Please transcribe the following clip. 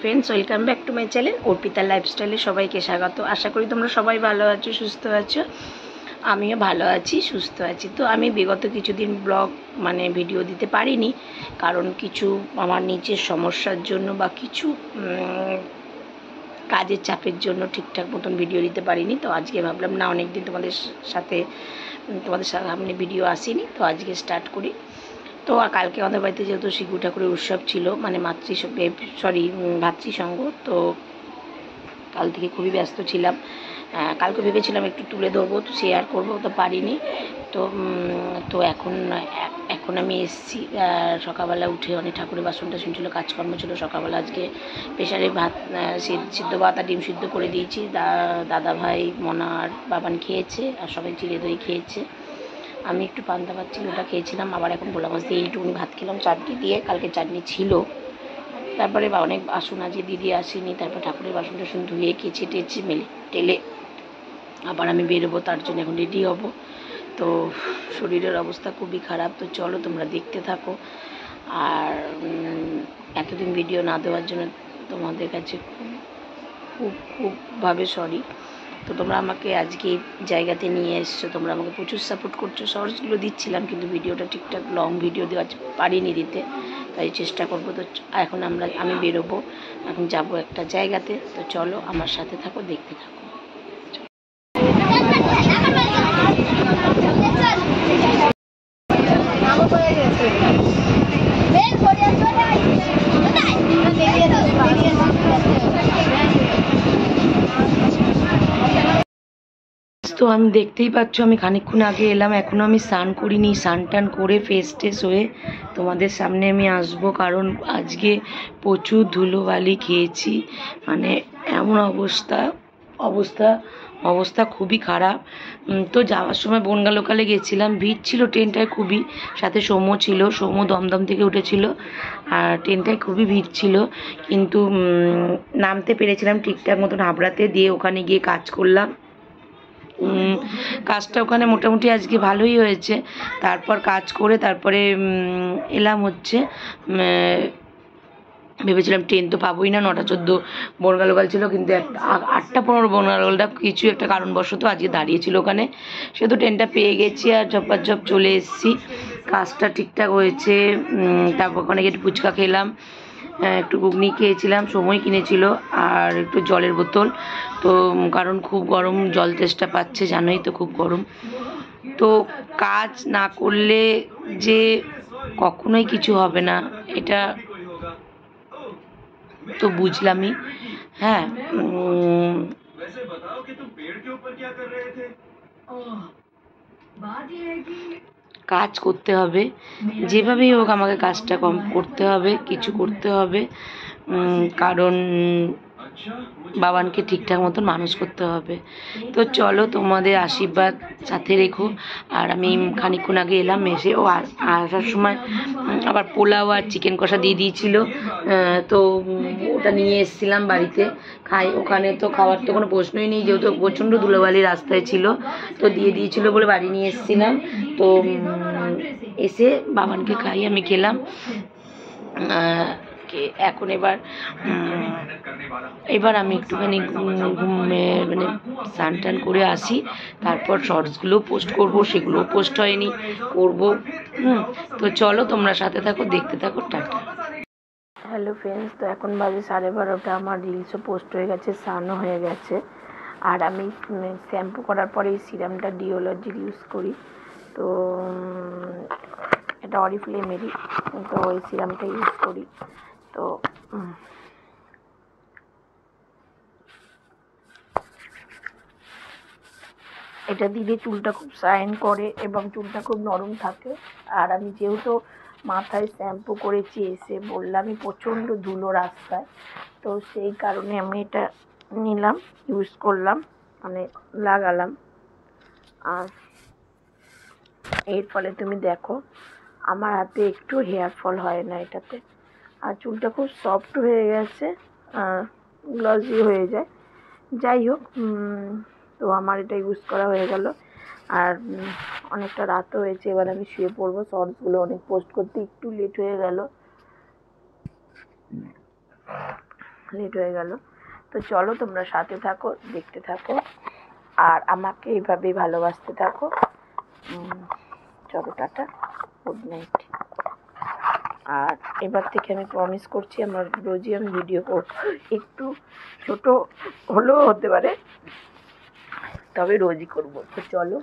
Friends welcome back to my channel Arpita लाइफस्टाइले सबाइके स्वागत। आशा करी तोमरा सबाई भालो आछो सुस्थ आछो। आमिও ভালো আছি সুস্থ আছি। তো আমি বিগত কিছুদিন ব্লগ মানে ভিডিও দিতে পারিনি, কারণ কিছু আমার নিজের সমস্যার জন্য বা কিছু কাজের চাপের জন্য ঠিকঠাক মতন ভিডিও দিতে পারিনি। তো আজকে ভাবলাম না, অনেক দিন তোমাদের সামনে ভিডিও আসেনি, তো আজকে স্টার্ট করি। তো কালকে আমাদের বাড়িতে যেহেতু শিশু ঠাকুরের উৎসব ছিল, মানে ভাতৃসংঘ, তো কাল থেকে খুবই ব্যস্ত ছিলাম। কালকে ভেবেছিলাম একটু তুলে ধরবো, তো শেয়ার করবো, তো পারিনি। তো এখন আমি এসেছি। সকালবেলা উঠে অনেক ঠাকুরের বাসন টাসন ছিল, কাজকর্ম ছিল। সকালবেলা আজকে প্রেশারে ভাত সিদ্ধ ভাত আর ডিম সিদ্ধ করে দিয়েছি। দাদা ভাই, মনা আর বাবান খেয়েছে, আর সবাই চিড়ে দই খেয়েছে। আমি একটু পান্তা ভাত ছিল ওটা খেয়েছিলাম। আবার এখন ভোলা মাছ দিয়ে এইটুকুনি ভাত খেলাম চাটনি দিয়ে, কালকে চাটনি ছিল। তারপরে অনেক বাসন আজকে দিদি আসেনি, তারপর ঠাকুরের বাসন টাসন ধুয়ে কেচে টেচে টেলে আবার আমি বেরোবো, তার জন্য এখন রেডি হব। তো শরীরের অবস্থা খুবই খারাপ। তো চলো তোমরা দেখতে থাকো। আর এতদিন ভিডিও না দেওয়ার জন্য তোমাদের কাছে খুবভাবে সরি। তো তোমরা আমাকে আজকে এই জায়গাতে নিয়ে এসছো, তোমরা আমাকে প্রচুর সাপোর্ট করছো। শর্টসগুলো দিচ্ছিলাম, কিন্তু ভিডিওটা ঠিকঠাক লং ভিডিও দেওয়া পারিনি দিতে, তাই চেষ্টা করবো। তো এখন আমি বেরোবো, এখন যাব একটা জায়গাতে। তো চলো আমার সাথে থাকো, দেখতে থাকো। তো আমি দেখতেই পাচ্ছ, আমি খানিকক্ষণ আগে এলাম, এখনও আমি স্নান করিনি। স্নান টান করে ফ্রেশ টেস হয়ে তোমাদের সামনে আমি আসবো, কারণ আজকে প্রচুর ধুলোবালি খেয়েছি। মানে এমন অবস্থা খুবই খারাপ। তো যাওয়ার সময় বনগা লোকালে গেছিলাম, ভিড় ছিল ট্রেনটায় খুবই, সাথে সোমো ছিল, সোমো দমদম থেকে উঠেছিল, আর ট্রেনটায় খুবই ভিড় ছিল। কিন্তু নামতে পেরেছিলাম ঠিকঠাক মতন হাবড়াতে, দিয়ে ওখানে গিয়ে কাজ করলাম। কাজটা ওখানে মোটামুটি আজকে ভালোই হয়েছে। তারপর কাজ করে তারপরে এলাম হচ্ছে, ভেবেছিলাম ট্রেন তো পাবোই না, 9:14 বনগা লোকাল ছিল, কিন্তু 8:15 বনগা লোকালটা কিছু একটা কারণবশত আজকে দাঁড়িয়েছিল ওখানে। সেহেতু ট্রেনটা পেয়ে গেছি আর ঝপাঝপ চলে এসেছি। কাজটা ঠিকঠাক হয়েছে। তারপর ওখানে গিয়ে একটু ফুচকা খেলাম, একটু ঘুগনি খেয়েছিলাম, সময় কিনেছিল, আর একটু জলের বোতল। তো কারণ খুব গরম, জল তেষ্টা পাচ্ছে, জানোই তো খুব গরম। তো কাজ না করলে যে কখনোই কিছু হবে না, এটা তো বুঝলামই। হ্যাঁ, কাজ করতে হবে, যেভাবেই হোক আমাকে কাজটা করতে হবে, কিছু করতে হবে। কারণ বাবানকে ঠিকঠাক মতন মানুষ করতে হবে। তো চলো, তোমাদের আশীর্বাদ সাথে রেখো। আর আমি খানিকক্ষণ আগে এলাম, এসে আসার সময় আবার পোলাও আর চিকেন কষা দিয়ে দিয়েছিল। তো ওটা নিয়ে এসেছিলাম বাড়িতে খাই। ওখানে তো খাওয়ার তো কোনো প্রশ্নই নেই, যেহেতু প্রচণ্ড ধুলোবালি রাস্তায় ছিল, তো দিয়ে দিয়েছিল বলে বাড়ি নিয়ে এসেছিলাম। তো এসে বাবানকে খাই, আমি খেলাম। এখন এবার আমি একটুখানি মানে স্নান টান করে আসি, তারপর শর্টসগুলো পোস্ট করব, সেগুলো পোস্ট হয়নি, করব। তো চলো তোমরা সাথে থাকো, দেখতে থাকো। টাটা। হ্যালো ফ্রেন্ডস, তো এখন বাজে 12:30। আমার রিলসও পোস্ট হয়ে গেছে, স্নানও হয়ে গেছে। আর আমি শ্যাম্পু করার পরে এই সিরামটা ডিওলজির ইউজ করি। তো এটা অরিফ্লেমেরই, তো ওই সিরামটা ইউজ করি। তো এটা দিলে চুলটা খুব শাইন করে এবং চুলটা খুব নরম থাকে। আর আমি যেহেতু মাথায় শ্যাম্পু করেছি, এসে বললামই প্রচণ্ড ধুলো রাস্তায়, তো সেই কারণে আমি এটা নিলাম, ইউজ করলাম, মানে লাগালাম। আর এর ফলে তুমি দেখো আমার হাতে একটু হেয়ার ফল হয় না এটাতে, আর চুলটা খুব সফট হয়ে গেছে, গ্লসি হয়ে যায়। যাই হোক, তো আমার এটা ইউজ করা হয়ে গেল। আর অনেকটা রাতও হয়েছে, এবার আমি শুয়ে পড়বো। শর্টসগুলো অনেক পোস্ট করতে একটু লেট হয়ে গেল। লেট হয়ে গেল। তো চলো তোমরা সাথে থাকো, দেখতে থাকো, আর আমাকে এইভাবেই ভালোবাসতে থাকো। চলো টাটা, গুড নাইট। আর এবার থেকে আমি প্রমিস করছি আমার রোজই আমি ভিডিও করব, একটু ছোট হলেও হতে পারে, তবে রোজই করব। তো চলো